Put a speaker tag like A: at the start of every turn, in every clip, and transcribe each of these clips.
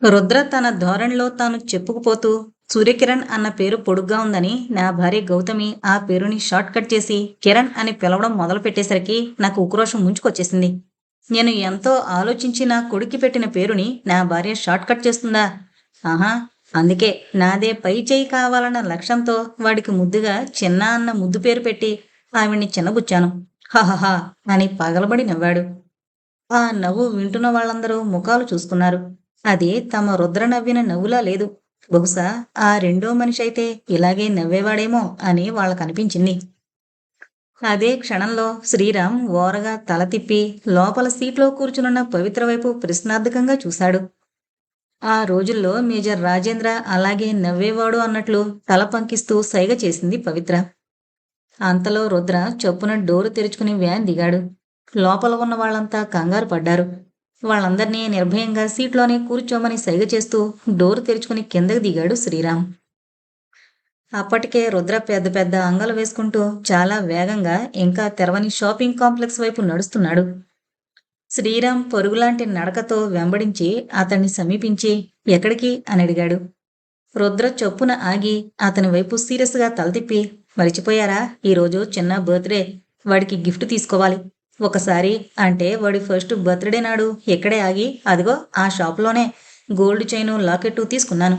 A: రుద్ర తన ధోరణిలో తాను చెప్పుకుపోతూ, సూర్యకిరణ్ అన్న పేరు పొడుగ్గా ఉందని నా భార్య గౌతమి ఆ పేరుని షార్ట్ కట్ చేసి కిరణ్ అని పిలవడం మొదలుపెట్టేసరికి నాకు ఉక్రోషం ముంచుకొచ్చేసింది. నేను ఎంతో ఆలోచించి నా కొడుక్కి పెట్టిన పేరుని నా భార్య షార్ట్ కట్ చేస్తుందా? ఆహా! అందుకే నాదే పై చెయ్యి కావాలన్న లక్ష్యంతో వాడికి ముద్దుగా చిన్న అన్న ముద్దు పేరు పెట్టి ఆవిడ్ని చిన్నబుచ్చాను. హహహ! అని పగలబడి నవ్వాడు. ఆ నవ్వు వింటున్న వాళ్ళందరూ ముఖాలు చూసుకున్నారు. అది తమ రుద్ర నవ్విన నవ్వులా లేదు. బహుశా ఆ రెండో మనిషైతే ఇలాగే నవ్వేవాడేమో అని వాళ్ళకనిపించింది. అదే క్షణంలో శ్రీరామ్ ఓరగా తల తిప్పి లోపల సీట్లో కూర్చునున్న పవిత్ర వైపు ప్రశ్నార్థకంగా చూశాడు. ఆ రోజుల్లో మేజర్ రాజేంద్ర అలాగే నవ్వేవాడు అన్నట్లు తల పంకిస్తూ సైగ చేసింది పవిత్ర. అంతలో రుద్ర చప్పున డోరు తెరుచుకుని వ్యాన్ దిగాడు. లోపల ఉన్న వాళ్ళంతా కంగారు పడ్డారు. వాళ్ళందర్నీ నిర్భయంగా సీట్లోనే కూర్చోమని సైగ చేస్తూ డోరు తెరుచుకుని కిందకి దిగాడు శ్రీరామ్. అప్పటికే రుద్ర పెద్ద పెద్ద అంగలు వేసుకుంటూ చాలా వేగంగా ఇంకా తెరవని షాపింగ్ కాంప్లెక్స్ వైపు నడుస్తున్నాడు. శ్రీరామ్ పరుగులాంటి నడకతో వెంబడించి అతన్ని సమీపించి ఎక్కడికి అని అడిగాడు. రుద్ర చొప్పున ఆగి అతని వైపు సీరియస్గా తల తిప్పి, మరిచిపోయారా, ఈరోజు చిన్న బర్త్డే, వాడికి గిఫ్ట్ తీసుకోవాలి. ఒకసారి అంటే వాడి ఫస్ట్ బర్త్డే నాడు ఎక్కడే ఆగి అదిగో ఆ షాప్లోనే గోల్డ్ చైను లాకెట్టు తీసుకున్నాను.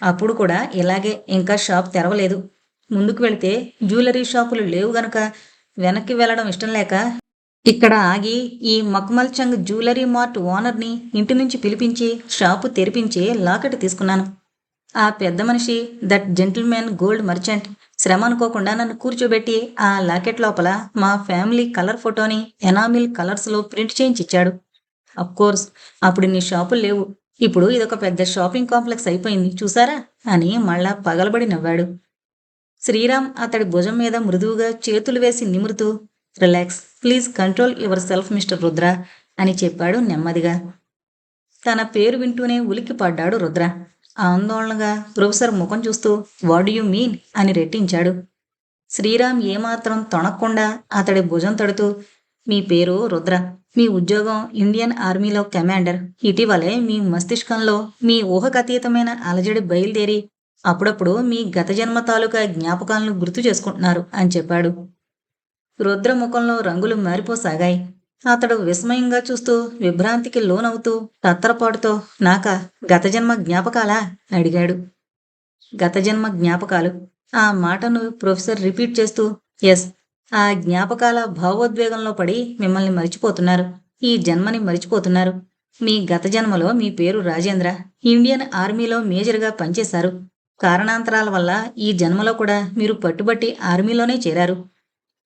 A: అప్పుడు కూడా ఇలాగే ఇంకా షాప్ తెరవలేదు. ముందుకు వెళితే జ్యువెలరీ షాపులు లేవు గనక వెనక్కి వెళ్ళడం ఇష్టం లేక ఇక్కడ ఆగి ఈ మక్మల్ చంగ్ జ్యువెలరీ మార్ట్ ఓనర్ని ఇంటి నుంచి పిలిపించి షాపు తెరిపించి లాకెట్ తీసుకున్నాను. ఆ పెద్ద మనిషి, దట్ జెంటిల్మెన్ గోల్డ్ మర్చెంట్, శ్రమ అనుకోకుండా నన్ను కూర్చోబెట్టి ఆ లాకెట్ లోపల మా ఫ్యామిలీ కలర్ ఫోటోని ఎనామిల్ కలర్స్లో ప్రింట్ చేయించిచ్చాడు. కోర్స్ అప్పుడు నీ షాపులు లేవు. ఇప్పుడు ఇదొక పెద్ద షాపింగ్ కాంప్లెక్స్ అయిపోయింది చూసారా అని మళ్ళా పగలబడి నవ్వాడు. శ్రీరామ్ అతడి భుజం మీద మృదువుగా చేతులు వేసి నిమురుతూ, relax, please control yourself mister Rudra అని చెప్పాడు నెమ్మదిగా. తన పేరు వింటూనే ఉలిక్కి పడ్డాడు రుద్ర. ఆందోళనగా ప్రొఫెసర్ ముఖం చూస్తూ, వాట్ డూ యు మీన్ అని రెట్టించాడు. శ్రీరామ్ ఏమాత్రం తొణక్కుండా అతడి భుజం తడుతూ, మీ పేరు రుద్ర, మీ ఉద్యోగం ఇండియన్ ఆర్మీలో కమాండర్, ఇటీవలే మీ మస్తిష్కంలో మీ ఊహకతీతమైన అలజడి బయలుదేరి అప్పుడప్పుడు మీ గత జన్మ తాలూకా జ్ఞాపకాలను గుర్తు చేసుకుంటున్నారు అని చెప్పాడు. రుద్ర ముఖంలో రంగులు మారిపోసాగాయి. అతడు విస్మయంగా చూస్తూ విభ్రాంతికి లోనవుతూ తత్తరపాటుతో, నాకా గత జన్మ జ్ఞాపకాలా అడిగాడు. గత జన్మ జ్ఞాపకాలు. ఆ మాటను ప్రొఫెసర్ రిపీట్ చేస్తూ, ఎస్, ఆ జ్ఞాపకాల భావోద్వేగంలో పడి మిమ్మల్ని మరిచిపోతున్నారు. ఈ జన్మని మరిచిపోతున్నారు. మీ గత జన్మలో మీ పేరు రాజేంద్ర, ఇండియన్ ఆర్మీలో మేజర్గా పనిచేశారు. కారణాంతరాల వల్ల ఈ జన్మలో కూడా మీరు పట్టుబట్టి ఆర్మీలోనే చేరారు.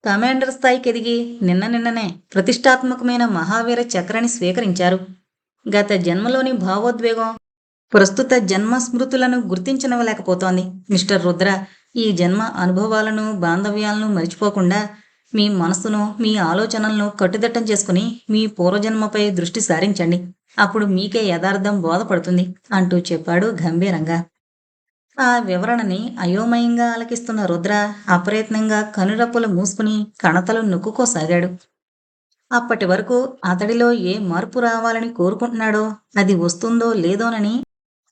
A: కమాండర్ స్థాయికి ఎదిగి నిన్ననే ప్రతిష్టాత్మకమైన మహావీర చక్రాన్ని స్వీకరించారు. గత జన్మలోని భావోద్వేగం ప్రస్తుత జన్మ స్మృతులను గుర్తించనవలేకపోతోంది. మిస్టర్ రుద్ర, ఈ జన్మ అనుభవాలను బాంధవ్యాలను మరిచిపోకుండా మీ మనసును, మీ ఆలోచనలను కట్టుదిట్టం చేసుకుని మీ పూర్వజన్మపై దృష్టి సారించండి. అప్పుడు మీకే యథార్థం బోధపడుతుంది అంటూ చెప్పాడు గంభీరంగా. ఆ వివరణని అయోమయంగా ఆలకిస్తున్న రుద్ర అప్రయత్నంగా కనురెప్పలు మూసుకుని కణతలు నొక్కుకోసాగాడు. అప్పటి వరకు అతడిలో ఏ మార్పు రావాలని కోరుకుంటున్నాడో అది వస్తుందో లేదోనని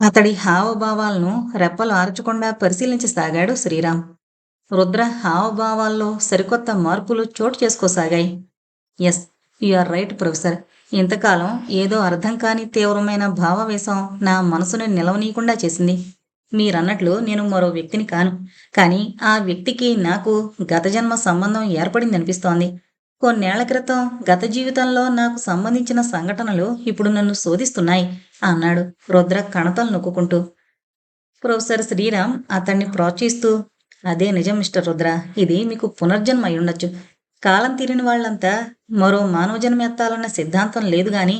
A: అతడి హావభావాలను రెప్పలు ఆర్చకుండా పరిశీలించసాగాడు శ్రీరామ్. రుద్ర హావభావాల్లో సరికొత్త మార్పులు చోటు చేసుకోసాగాయి. Yes, you are right professor. ఇంతకాలం ఏదో అర్థం కాని తీవ్రమైన భావవేశం నా మనసుని నిలవనీయకుండా చేసింది. మీరన్నట్లు నేను మరో వ్యక్తిని కాను. కానీ ఆ వ్యక్తికి నాకు గత జన్మ సంబంధం ఏర్పడిందనిపిస్తోంది. కొన్నేళ్ల క్రితం గత జీవితంలో నాకు సంబంధించిన సంఘటనలు ఇప్పుడు నన్ను శోధిస్తున్నాయి అన్నాడు రుద్ర కణతలు నొక్కుంటూ. ప్రొఫెసర్ శ్రీరామ్ అతన్ని ప్రోత్సహిస్తూ, అదే నిజం మిస్టర్ రుద్ర, ఇది మీకు పునర్జన్మ అయ్యుండొచ్చు. కాలం తీరిన వాళ్లంతా మరో మానవ జన్మ ఎత్తాలన్న సిద్ధాంతం లేదు గాని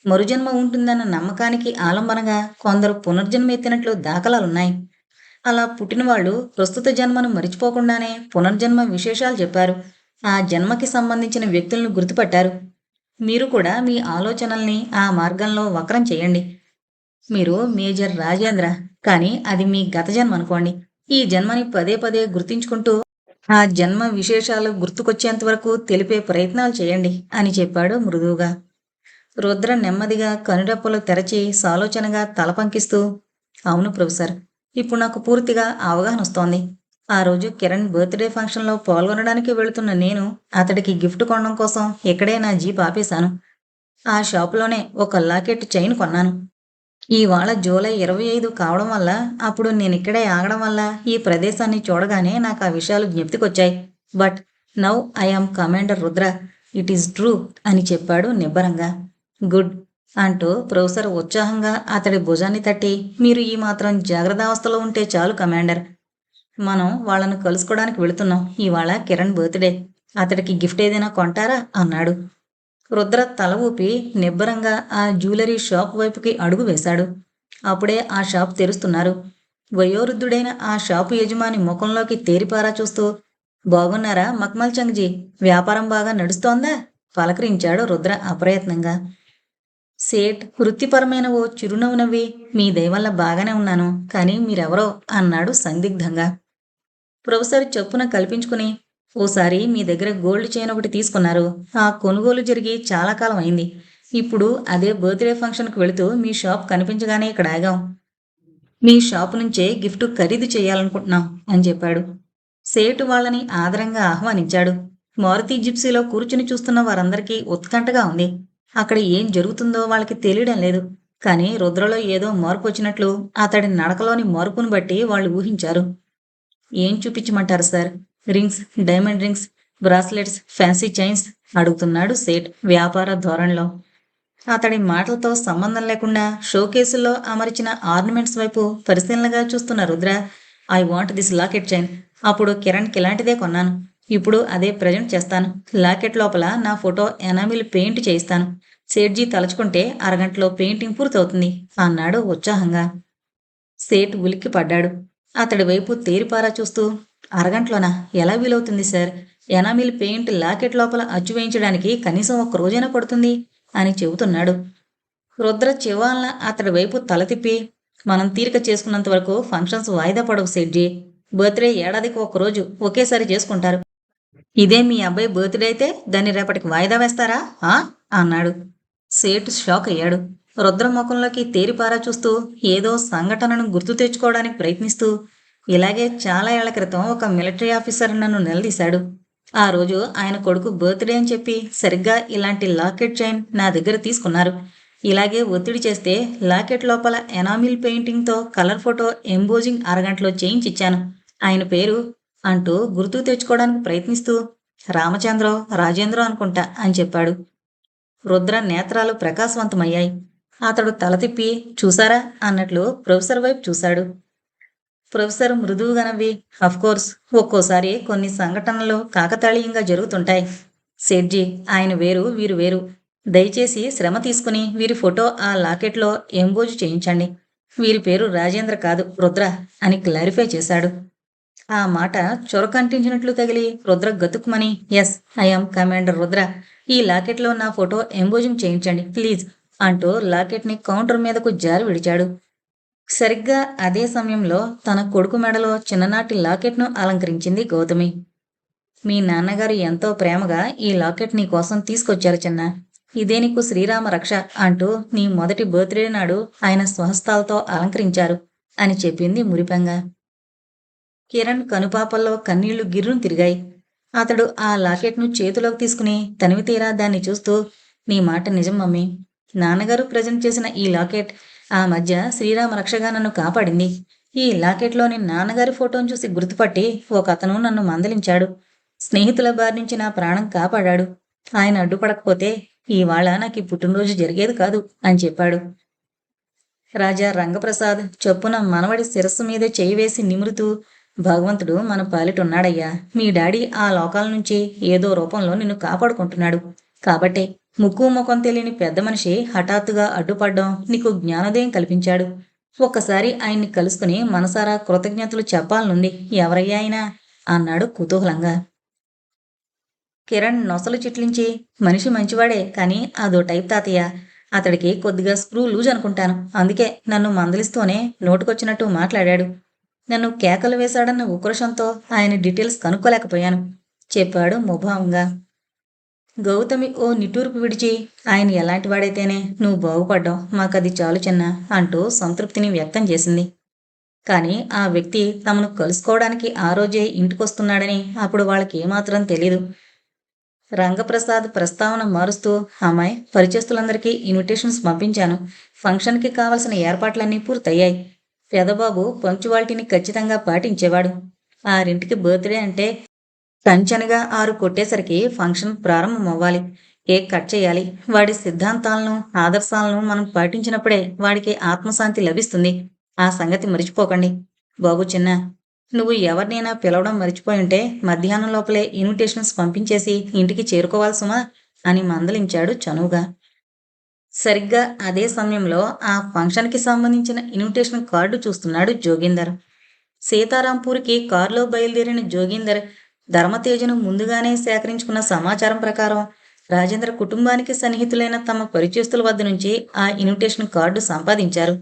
A: మరుజన్మ ఉంటుందన్న నమ్మకానికి ఆలంబనగా కొందరు పునర్జన్మ ఎత్తినట్లు దాఖలాలున్నాయి. అలా పుట్టిన వాళ్ళు ప్రస్తుత జన్మను మరిచిపోకుండానే పునర్జన్మ విశేషాలు చెప్పారు. ఆ జన్మకి సంబంధించిన వ్యక్తులను గుర్తుపట్టారు. మీరు కూడా మీ ఆలోచనల్ని ఆ మార్గంలో వక్రం చేయండి. మీరు మేజర్ రాజేంద్ర, కానీ అది మీ గత జన్మ అనుకోండి. ఈ జన్మని పదే పదే గుర్తించుకుంటూ ఆ జన్మ విశేషాలు గుర్తుకొచ్చేంత వరకు తెలిపే ప్రయత్నాలు చేయండి అని చెప్పాడు మృదువుగా. రుద్ర నెమ్మదిగా కనురెప్పలు తెరచి సాలోచనగా తల పంకిస్తూ, అవును ప్రొఫెసర్, ఇప్పుడు నాకు పూర్తిగా అవగాహన వస్తోంది. ఆ రోజు కిరణ్ బర్త్డే ఫంక్షన్లో పాల్గొనడానికి వెళుతున్న నేను అతడికి గిఫ్ట్ కొనడం కోసం ఇక్కడే నా జీప్ ఆపేశాను. ఆ షాపులోనే ఒక లాకెట్ చైన్ కొన్నాను. ఇవాళ జూలై 25 కావడం వల్ల, అప్పుడు నేనిక్కడే ఆగడం వల్ల ఈ ప్రదేశాన్ని చూడగానే నాకు ఆ విషయాలు జ్ఞప్తికొచ్చాయి. But now I am commander Rudra. It is true అని చెప్పాడు నిబ్బరంగా. గుడ్ అంటూ ప్రొఫెసర్ ఉత్సాహంగా అతడి భుజాన్ని తట్టి, మీరు ఈ మాత్రం జాగ్రత్తావస్థలో ఉంటే చాలు కమాండర్. మనం వాళ్ళను కలుసుకోవడానికి వెళుతున్నాం. ఇవాళ కిరణ్ బర్త్డే. అతడికి గిఫ్ట్ ఏదైనా కొంటారా అన్నాడు. రుద్ర తల ఊపి నిబ్బరంగా ఆ జ్యువెలరీ షాప్ వైపుకి అడుగు వేశాడు. అప్పుడే ఆ షాప్ తెరుస్తున్నారు. వయోవృద్ధుడైన ఆ షాపు యజమాని ముఖంలోకి తేరిపారా చూస్తూ, బాగున్నారా మక్మల్ చంగ్జీ, వ్యాపారం బాగా నడుస్తోందా పలకరించాడు రుద్ర అప్రయత్నంగా. సేట్ వృత్తిపరమైన ఓ చిరునవ్వు నవ్వి, మీ దయవల్ల బాగానే ఉన్నాను, కానీ మీరెవరో అన్నాడు సందిగ్ధంగా. ప్రొఫెసర్ చెప్పున కల్పించుకుని, ఓసారి మీ దగ్గర గోల్డ్ చైన్ ఒకటి తీసుకున్నారు. ఆ కొనుగోలు జరిగి చాలా కాలం అయింది. ఇప్పుడు అదే బర్త్డే ఫంక్షన్కి వెళుతూ మీ షాప్ కనిపించగానే ఇక్కడ ఆగాం. మీ షాపు నుంచే గిఫ్ట్ ఖరీదు చేయాలనుకుంటున్నాం అని చెప్పాడు. సేటు వాళ్ళని ఆదరంగా ఆహ్వానించాడు. మారుతి జిప్సీలో కూర్చుని చూస్తున్న వారందరికీ ఉత్కంఠగా ఉంది. అక్కడ ఏం జరుగుతుందో వాళ్ళకి తెలియడం లేదు. కానీ రుద్రలో ఏదో మార్పు వచ్చినట్లు అతడి నడకలోని మార్పును బట్టి వాళ్ళు ఊహించారు. ఏం చూపించమంటారు sir? Rings, diamond rings, bracelets, fancy chains అడుగుతున్నాడు సేట్ వ్యాపార ధోరణిలో. అతడి మాటలతో సంబంధం లేకుండా షోకేసుల్లో అమర్చిన ఆర్నమెంట్స్ వైపు పరిశీలనగా చూస్తున్న Rudra, I want this locket chain. అప్పుడు కిరణ్కి ఇలాంటిదే కొన్నాను. ఇప్పుడు అదే ప్రజెంట్ చేస్తాను. లాకెట్ లోపల నా ఫోటో ఎనామిల్ పెయింట్ చేయిస్తాను. సేట్జీ తలుచుకుంటే అరగంటలో పెయింటింగ్ పూర్తవుతుంది అన్నాడు ఉత్సాహంగా. సేట్ ఉలిక్కి పడ్డాడు. అతడి వైపు తేరిపారా చూస్తూ, అరగంటలోనా? ఎలా వీలవుతుంది సార్? ఎనామిల్ పెయింట్ లాకెట్ లోపల అచ్చు వేయించడానికి కనీసం ఒక్క రోజైనా పడుతుంది అని చెబుతున్నాడు. రుద్ర చివాలన అతడి వైపు తల తిప్పి, మనం తీరిక చేసుకున్నంత వరకు ఫంక్షన్స్ వాయిదా పడవు సేట్జీ. బర్త్డే ఏడాదికి ఒక్కరోజు ఒకేసారి చేసుకుంటారు. ఇదే మీ అబ్బాయి బర్త్డే అయితే దాన్ని రేపటికి వాయిదా వేస్తారా అన్నాడు. సేటు షాక్ అయ్యాడు. రుద్ర ముఖంలోకి తేరిపారా చూస్తూ ఏదో సంఘటనను గుర్తు తెచ్చుకోవడానికి ప్రయత్నిస్తూ, ఇలాగే చాలా ఏళ్ల క్రితం ఒక మిలిటరీ ఆఫీసర్ నన్ను నిలదీశాడు. ఆ రోజు ఆయన కొడుకు బర్త్డే అని చెప్పి సరిగ్గా ఇలాంటి లాకెట్ చైన్ నా దగ్గర తీసుకున్నారు. ఇలాగే ఒత్తిడి చేస్తే లాకెట్ లోపల ఎనామిల్ పెయింటింగ్తో కలర్ ఫోటో ఎంబోజింగ్ అరగంటలో చేయించిచ్చాను. ఆయన పేరు అంటూ గుర్తు తెచ్చుకోవడానికి ప్రయత్నిస్తూ, రామచంద్రో రాజేంద్రో అనుకుంటా అని చెప్పాడు. రుద్ర నేత్రాలు ప్రకాశవంతమయ్యాయి. అతడు తల తిప్పి, చూసారా అన్నట్లు ప్రొఫెసర్ వైపు చూశాడు. ప్రొఫెసర్ మృదువుగా నవ్వి, అఫ్కోర్స్, ఒక్కోసారి కొన్ని సంఘటనలు కాకతాళీయంగా జరుగుతుంటాయి. సేట్జీ, ఆయన వేరు, వీరు వేరు. దయచేసి శ్రమ తీసుకుని వీరి ఫోటో ఆ లాకెట్లో ఎంబోజు చేయించండి. వీరి పేరు రాజేంద్ర కాదు, రుద్ర అని క్లారిఫై చేశాడు. ఆ మాట చొరకంటించినట్లు తగిలి రుద్ర గతుక్కుమని, ఎస్, ఐఎమ్ కమాండర్ రుద్ర. ఈ లాకెట్లో నా ఫోటో ఎంబోజింగ్ చేయించండి ప్లీజ్ అంటూ లాకెట్ని కౌంటర్ మీదకు జారి విడిచాడు. సరిగ్గా అదే సమయంలో తన కొడుకు మెడలో చిన్ననాటి లాకెట్ను అలంకరించింది గౌతమి. మీ నాన్నగారు ఎంతో ప్రేమగా ఈ లాకెట్ నీ కోసం తీసుకొచ్చారు చిన్న. ఇదే నీకు శ్రీరామ రక్ష అంటూ నీ మొదటి బర్త్డే నాడు ఆయన స్వహస్తాలతో అలంకరించారు అని చెప్పింది మురిపెంగా. కిరణ్ కనుపాపల్లో కన్నీళ్లు గిర్రును తిరిగాయి. అతడు ఆ లాకెట్ను చేతిలోకి తీసుకుని తనివి తీరా దాన్ని చూస్తూ, నీ మాట నిజం మమ్మీ. నాన్నగారు ప్రజెంట్ చేసిన ఈ లాకెట్ ఆ మధ్య శ్రీరామ రక్షగా నన్ను కాపాడింది. ఈ లాకెట్లోని నాన్నగారి ఫోటోను చూసి గుర్తుపట్టి ఒక అతను నన్ను మందలించాడు. స్నేహితుల బారి నుంచి నా ప్రాణం కాపాడాడు. ఆయన అడ్డుపడకపోతే ఇవాళ నాకు ఈ పుట్టినరోజు జరిగేది కాదు అని చెప్పాడు. రాజా రంగప్రసాద్ చొప్పున మనవడి శిరస్సు మీద చేయి వేసి నిమురుతూ, భగవంతుడు మన పాలిటున్నాడయ్యా. మీ డాడీ ఆ లోకాల నుంచి ఏదో రూపంలో నిన్ను కాపాడుకుంటున్నాడు. కాబట్టే ముక్కు ముఖం తెలియని పెద్ద మనిషి హఠాత్తుగా అడ్డుపడ్డం నీకు జ్ఞానోదయం కల్పించాడు. ఒక్కసారి ఆయన్ని కలుసుకుని మనసారా కృతజ్ఞతలు చెప్పాలనుంది. ఎవరయ్యా అయినా అన్నాడు కుతూహలంగా. కిరణ్ నొసలు చిట్లించి, మనిషి మంచివాడే, కానీ అదో టైప్ తాతయ్య. అతడికి కొద్దిగా స్క్రూ లూజ్ అనుకుంటాను. అందుకే నన్ను మందలిస్తూనే నోటుకొచ్చినట్టు మాట్లాడాడు. నన్ను కేకలు వేశాడన్న ఉక్రోషంతో ఆయన డీటెయిల్స్ కనుక్కోలేకపోయాను చెప్పాడు ముభావంగా. గౌతమి ఓ నిట్టూర్పు విడిచి, ఆయన ఎలాంటి వాడైతేనే నువ్వు బాగుపడ్డావు, మాకది చాలు చిన్న అంటూ సంతృప్తిని వ్యక్తం చేసింది. కానీ ఆ వ్యక్తి తమను కలుసుకోవడానికి ఆ రోజే ఇంటికొస్తున్నాడని అప్పుడు వాళ్ళకి ఏమాత్రం తెలీదు. రంగప్రసాద్ ప్రస్తావన మారుస్తూ, అమ్మాయి పరిచయస్తులందరికీ ఇన్విటేషన్స్ పంపించాను. ఫంక్షన్కి కావలసిన ఏర్పాట్లన్నీ పూర్తయ్యాయి. పెదబాబు పంక్చువాలిటీని ఖచ్చితంగా పాటించేవాడు. ఆరింటికి బర్త్డే అంటే కంచెనగా 6 కొట్టేసరికి ఫంక్షన్ ప్రారంభమవ్వాలి. కేక్ కట్ చేయాలి. వాడి సిద్ధాంతాలను, ఆదర్శాలను మనం పాటించినప్పుడే వాడికి ఆత్మశాంతి లభిస్తుంది. ఆ సంగతి మరిచిపోకండి. బాబు చిన్న, నువ్వు ఎవరినైనా పిలవడం మర్చిపోయుంటే మధ్యాహ్నం లోపలే ఇన్విటేషన్స్ పంపించేసి ఇంటికి చేరుకోవాలి సుమా అని మందలించాడు చనువుగా. సరిగ్గా అదే సమయంలో ఆ ఫంక్షన్కి సంబంధించిన ఇన్విటేషన్ కార్డు చూస్తున్నాడు జోగీందర్. సీతారాంపూర్కి కారులో బయలుదేరిన జోగీందర్ ధర్మతేజను ముందుగానే సేకరించుకున్న సమాచారం ప్రకారం రాజేంద్ర కుటుంబానికి సన్నిహితులైన తమ పరిచయస్తుల వద్ద నుంచి ఆ ఇన్విటేషన్ కార్డు సంపాదించారు.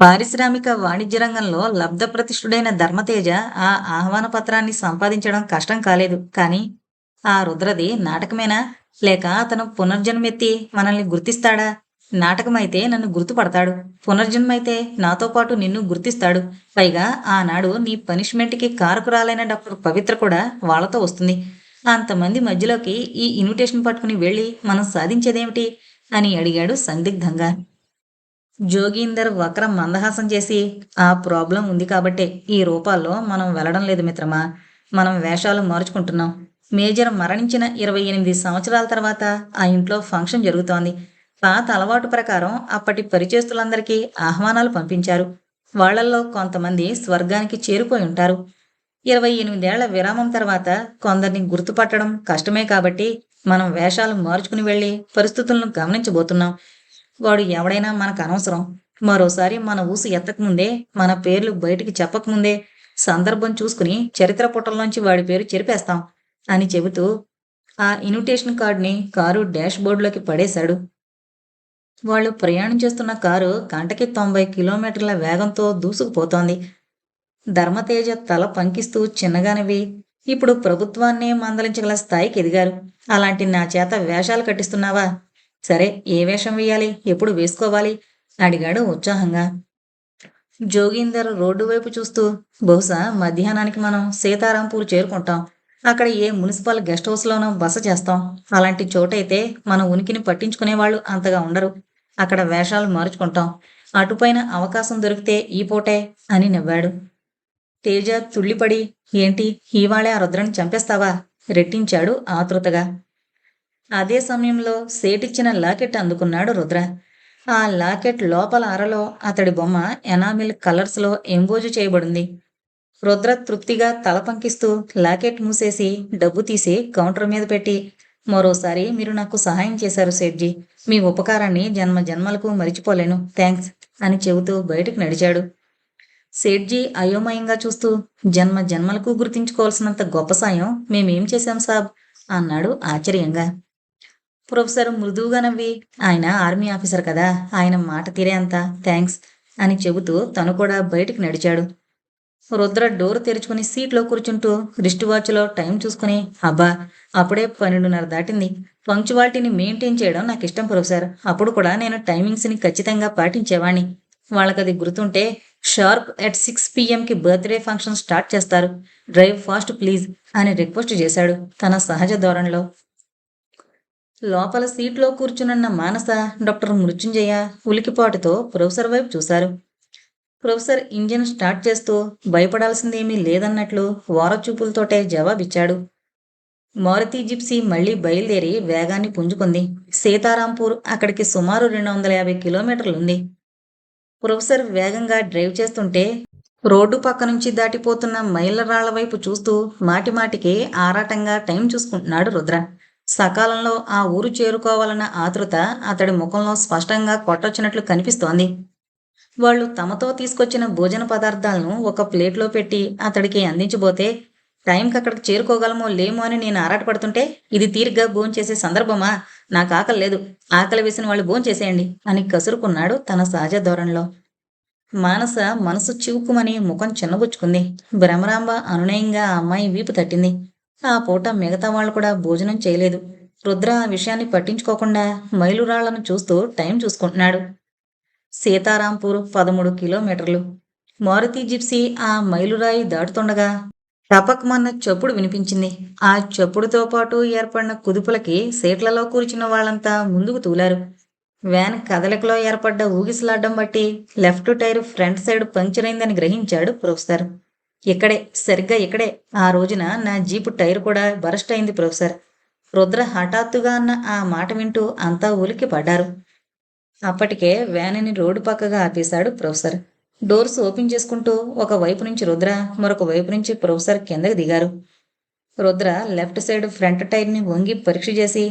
A: పారిశ్రామిక వాణిజ్య రంగంలో లబ్ధప్రతిష్ఠుడైన ధర్మతేజ ఆ ఆహ్వాన పత్రాన్ని సంపాదించడం కష్టం కాలేదు. కానీ ఆ రుద్రది నాటకమేనా, లేక అతను పునర్జన్మెత్తి మనల్ని గుర్తిస్తాడా? నాటకమైతే నన్ను గుర్తుపడతాడు, పునర్జన్మైతే నాతో పాటు నిన్ను గుర్తిస్తాడు. పైగా ఆనాడు నీ పనిష్మెంట్కి కారకురాలైన డాక్టర్ పవిత్ర కూడా వాళ్ళతో వస్తుంది. అంతమంది మధ్యలోకి ఈ ఇన్విటేషన్ పట్టుకుని వెళ్ళి మనం సాధించేదేమిటి అని అడిగాడు సందిగ్ధంగా. జోగీందర్ వక్రం మందహాసం చేసి, ఆ ప్రాబ్లం ఉంది కాబట్టే ఈ రూపాల్లో మనం వెళ్ళడం లేదు మిత్రమా. మనం వేషాలు మార్చుకుంటున్నాం. మేజర్ మరణించిన 28 సంవత్సరాల తర్వాత ఆ ఇంట్లో ఫంక్షన్ జరుగుతోంది. పాత అలవాటు ప్రకారం అప్పటి పరిచయస్తులందరికీ ఆహ్వానాలు పంపించారు. వాళ్లల్లో కొంతమంది స్వర్గానికి చేరిపోయి ఉంటారు. 28 ఏళ్ల విరామం తర్వాత కొందరిని గుర్తుపట్టడం కష్టమే కాబట్టి మనం వేషాలు మార్చుకుని వెళ్ళి పరిస్థితులను గమనించబోతున్నాం. వాడు ఎవడైనా మనకు అనవసరం. మరోసారి మన ఊసు ఎత్తకముందే, మన పేర్లు బయటికి చెప్పకముందే సందర్భం చూసుకుని చరిత్ర పుటల్లోంచి వాడి పేరు చెరిపేస్తాం అని చెబుతూ ఆ ఇన్విటేషన్ కార్డుని కారు డాష్ బోర్డులోకి పడేశాడు. వాళ్ళు ప్రయాణం చేస్తున్న కారు గంటకి 90 కిలోమీటర్ల వేగంతో దూసుకుపోతోంది. ధర్మతేజ తల పంకిస్తూ చిన్నగా నవ్వి, ఇప్పుడు ప్రభుత్వాన్నే మందలించగల స్థాయికి ఎదిగారు. అలాంటి నా చేత వేషాలు కట్టిస్తున్నావా? సరే, ఏ వేషం వేయాలి, ఎప్పుడు వేసుకోవాలి అడిగాడు ఉత్సాహంగా. జోగీందర్ రోడ్డు వైపు చూస్తూ, బహుశా మధ్యాహ్నానికి మనం సీతారాంపూర్ చేరుకుంటాం. అక్కడ ఏ మున్సిపల్ గెస్ట్ హౌస్లోనో బస చేస్తాం. అలాంటి చోటైతే మన ఉనికిని పట్టించుకునేవాళ్ళు అంతగా ఉండరు. అక్కడ వేషాలు మార్చుకుంటాం. అటుపైన అవకాశం దొరికితే ఈ పూటే అని నవ్వాడు. తేజ తుళ్ళిపడి, ఏంటి ఇవాళే ఆ రుద్రని చంపేస్తావా రెట్టించాడు ఆతృతగా. అదే సమయంలో సేటిచ్చిన లాకెట్ అందుకున్నాడు రుద్ర. ఆ లాకెట్ లోపల అరలో అతడి బొమ్మ ఎనామిల్ కలర్స్లో ఎంబోజు చేయబడింది. రుద్ర తృప్తిగా తల పంకిస్తూ లాకెట్ మూసేసి డబ్బు తీసి కౌంటర్ మీద పెట్టి, మరోసారి మీరు నాకు సహాయం చేశారు సేట్జీ. మీ ఉపకారాన్ని జన్మ జన్మలకు మరిచిపోలేను, థ్యాంక్స్ అని చెబుతూ బయటకు నడిచాడు. సేట్జీ అయోమయంగా చూస్తూ, జన్మ జన్మలకు గుర్తించుకోవాల్సినంత గొప్ప సాయం మేమేం చేశాం సాబ్ అన్నాడు ఆశ్చర్యంగా. ప్రొఫెసర్ మృదువుగా నవ్వి, ఆయన ఆర్మీ ఆఫీసర్ కదా, ఆయన మాట తీరే అంత థ్యాంక్స్ అని చెబుతూ తను కూడా బయటికి నడిచాడు. రుద్ర డోర్ తెరుచుకుని సీట్లో కూర్చుంటూ రిస్ట్ వాచ్లో టైం చూసుకుని, అబ్బా అప్పుడే 12:30 దాటింది. పంక్చువాలిటీని మెయింటైన్ చేయడం నాకు ఇష్టం ప్రొఫెసర్. అప్పుడు కూడా నేను టైమింగ్స్ని ఖచ్చితంగా పాటించేవాణ్ణి. వాళ్ళకది గుర్తుంటే sharp at 6 PM birthday function start చేస్తారు. డ్రైవ్ ఫాస్ట్ ప్లీజ్ అని రిక్వెస్ట్ చేశాడు తన సహజ ధోరణిలో. లోపల సీట్లో కూర్చునున్న మానస, డాక్టర్ మృత్యుంజయ ఉలికిపాటుతో ప్రొఫెసర్ వైపు చూశారు. ప్రొఫెసర్ ఇంజిన్ స్టార్ట్ చేస్తూ భయపడాల్సిందేమీ లేదన్నట్లు ఓరచూపులతోటే జవాబిచ్చాడు. మారుతి జిప్సీ మళ్లీ బయలుదేరి వేగాన్ని పుంజుకుంది. సీతారాంపూర్ అక్కడికి సుమారు 250 కిలోమీటర్లుంది. ప్రొఫెసర్ వేగంగా డ్రైవ్ చేస్తుంటే రోడ్డు పక్క నుంచి దాటిపోతున్న మైళ్ళ రాళ్ల వైపు చూస్తూ మాటిమాటికి ఆరాటంగా టైం చూసుకుంటున్నాడు రుద్ర. సకాలంలో ఆ ఊరు చేరుకోవాలన్న ఆతృత అతడి ముఖంలో స్పష్టంగా కొట్టొచ్చినట్లు కనిపిస్తోంది. వాళ్ళు తమతో తీసుకొచ్చిన భోజన పదార్థాలను ఒక ప్లేట్లో పెట్టి అతడికి అందించబోతే, టైంకి అక్కడికి చేరుకోగలమో లేమో అని నేను ఆరాటపడుతుంటే, ఇది తీరిగ్గా భోంచేసే సందర్భమా? నాకు ఆకలి లేదు, ఆకలి వేసిన వాళ్ళు భోంచేసేయండి అని కసురుకున్నాడు తన సహజ ధోరణిలో. మానస మనసు చివుక్కుమని ముఖం చిన్నబుచ్చుకుంది. భ్రమరాంబ అనునయంగా ఆ అమ్మాయి వీపు తట్టింది. ఆ పూట మిగతా వాళ్ళు కూడా భోజనం చేయలేదు. రుద్ర ఆ విషయాన్ని పట్టించుకోకుండా మైలురాళ్లను చూస్తూ టైం చూసుకుంటున్నాడు. సీతారాంపూర్ 13 కిలోమీటర్లు. మారుతి జిప్సీ ఆ మైలురాయి దాటుతుండగా టపక్మన్న చప్పుడు వినిపించింది. ఆ చప్పుడుతో పాటు ఏర్పడిన కుదుపులకి సీట్లలో కూర్చున్న వాళ్ళంతా ముందుకు తూలారు. వ్యాన్ కదలికలో ఏర్పడ్డ ఊగిసలాడ్డం బట్టి left tyre front side puncture అయిందని గ్రహించాడు ప్రొఫెసర్. ఇక్కడే, సరిగ్గా ఇక్కడే ఆ రోజున నా జీపు టైర్ కూడా బరస్ట్ అయింది ప్రొఫెసర్. రుద్ర హఠాత్తుగా అన్న ఆ మాట వింటూ అంతా ఉలిక్కి పడ్డారు. అప్పటికే వ్యానుని రోడ్డు పక్కగా ఆపేశాడు ప్రొఫెసర్. డోర్స్ ఓపెన్ చేసుకుంటూ ఒక వైపు నుంచి రుద్ర, మరొక వైపు నుంచి ప్రొఫెసర్ కిందకి దిగారు. రుద్ర లెఫ్ట్ సైడ్ ఫ్రంట్ టైర్ని వంగి పరీక్ష చేసి,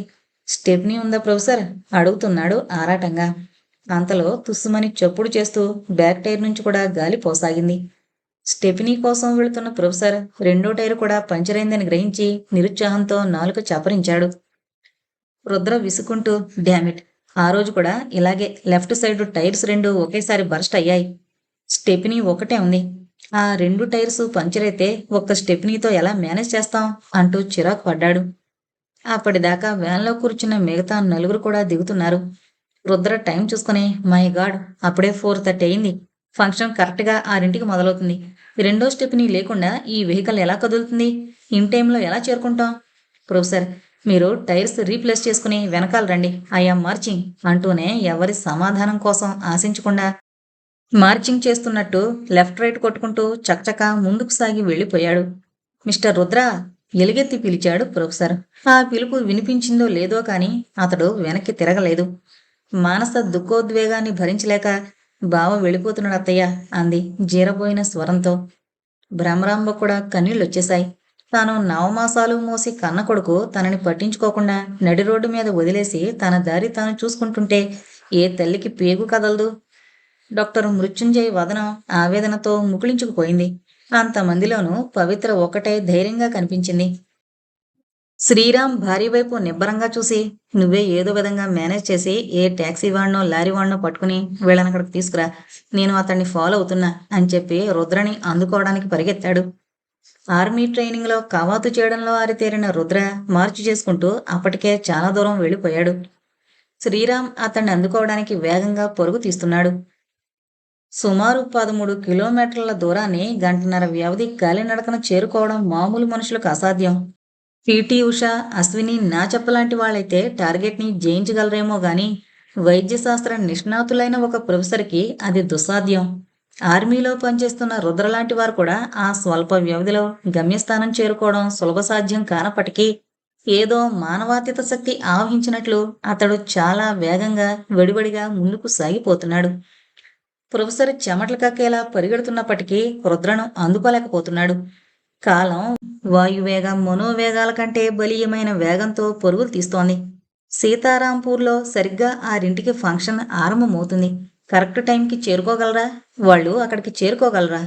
A: స్టెప్నీ ఉందా ప్రొఫెసర్ అడుగుతున్నాడు ఆరాటంగా. అంతలో తుస్సుమని చప్పుడు చేస్తూ బ్యాక్ టైర్ నుంచి కూడా గాలి పోసాగింది. స్టెఫినీ కోసం వెళుతున్న ప్రొఫెసర్ రెండో టైరు కూడా పంచరైందని గ్రహించి నిరుత్సాహంతో నాలుక చపరించాడు. రుద్ర విసుకుంటూ, డామిట్, ఆ రోజు కూడా ఇలాగే లెఫ్ట్ సైడ్ టైర్స్ రెండు ఒకేసారి బర్స్ట్ అయ్యాయి. స్టెఫినీ ఒకటే ఉంది. ఆ రెండు టైర్స్ పంచర్ అయితే ఒక్క స్టెఫినీతో ఎలా మేనేజ్ చేస్తాం అంటూ చిరాకు పడ్డాడు. అప్పటిదాకా వ్యాన్లో కూర్చున్న మిగతా నలుగురు కూడా దిగుతున్నారు. రుద్ర టైం చూసుకుని, మై గాడ్, అప్పుడే 4:30 అయింది. ఫంక్షన్ కరెక్ట్గా 6ంటికి మొదలవుతుంది. రెండో స్టెప్ని లేకుండా ఈ వెహికల్ ఎలా కదులుతుంది? ఇన్ టైంలో ఎలా చేరుకుంటాం? ప్రొఫెసర్, మీరు టైర్స్ రీప్లేస్ చేసుకుని వెనకాల రండి, ఐఆమ్ మార్చింగ్ అంటూనే ఎవరి సమాధానం కోసం ఆశించకుండా మార్చింగ్ చేస్తున్నట్టు లెఫ్ట్ రైట్ కొట్టుకుంటూ చకచకా ముందుకు సాగి వెళ్ళిపోయాడు. మిస్టర్ రుద్ర, ఎలుగెత్తి పిలిచాడు ప్రొఫెసర్. ఆ పిలుపు వినిపించిందో లేదో కాని అతడు వెనక్కి తిరగలేదు. మానస దుఃఖోద్వేగాన్ని భరించలేక, బావ వెళ్ళిపోతున్నాడు అత్తయ్య అంది జీరబోయిన స్వరంతో. భ్రమరాంబ కూడా కన్నీళ్ళొచ్చేశాయి. తాను నవమాసాలు మోసి కన్న కొడుకు తనని పట్టించుకోకుండా నడి రోడ్డు మీద వదిలేసి తన దారి తాను చూసుకుంటుంటే ఏ తల్లికి పేగు కదలదు? డాక్టర్ మృత్యుంజయ్ వదనం ఆవేదనతో ముకుళించుకుపోయింది. అంతమందిలోనూ పవిత్ర ఒక్కటే ధైర్యంగా కనిపించింది. శ్రీరామ్ భార్య వైపు నిబ్బరంగా చూసి, నువ్వే ఏదో విధంగా మేనేజ్ చేసి ఏ ట్యాక్సీ వాడినో లారీ వాడినో పట్టుకుని వీళ్ళని అక్కడికి తీసుకురా, నేను అతన్ని ఫాలో అవుతున్నా అని చెప్పి రుద్రని అందుకోవడానికి పరిగెత్తాడు. ఆర్మీ ట్రైనింగ్లో కవాతు చేయడంలో ఆరితేరిన రుద్ర మార్చి చేసుకుంటూ అప్పటికే చాలా దూరం వెళ్ళిపోయాడు. శ్రీరామ్ అతన్ని అందుకోవడానికి వేగంగా పరుగు తీస్తున్నాడు. సుమారు 13 కిలోమీటర్ల దూరాన్ని గంటన్నర వ్యవధి కాలినడకన చేరుకోవడం మామూలు మనుషులకు అసాధ్యం. పీటీ ఉష, అశ్విని, నాచప్పలాంటి వాళ్ళైతే టార్గెట్ని జయించగలరేమో గాని వైద్యశాస్త్ర నిష్ణాతులైన ఒక ప్రొఫెసర్కి అది దుస్సాధ్యం. ఆర్మీలో పనిచేస్తున్న రుద్రలాంటి వారు కూడా ఆ స్వల్ప వ్యవధిలో గమ్యస్థానం చేరుకోవడం సులభసాధ్యం కానప్పటికీ ఏదో మానవాతీత శక్తి ఆవహించినట్లు అతడు చాలా వేగంగా వెడివడిగా ముందుకు సాగిపోతున్నాడు. ప్రొఫెసర్ చెమటలు కక్కేలా పరిగెడుతున్నప్పటికీ రుద్రను అందుకోలేకపోతున్నాడు. కాలం వాయువేగం మనోవేగాల కంటే బలీయమైన వేగంతో పరుగులు తీస్తోంది. సీతారాంపూర్లో సరిగ్గా 6ంటికి ఫంక్షన్ ఆరంభమవుతుంది. కరెక్ట్ టైంకి చేరుకోగలరా? వాళ్ళు అక్కడికి చేరుకోగలరా?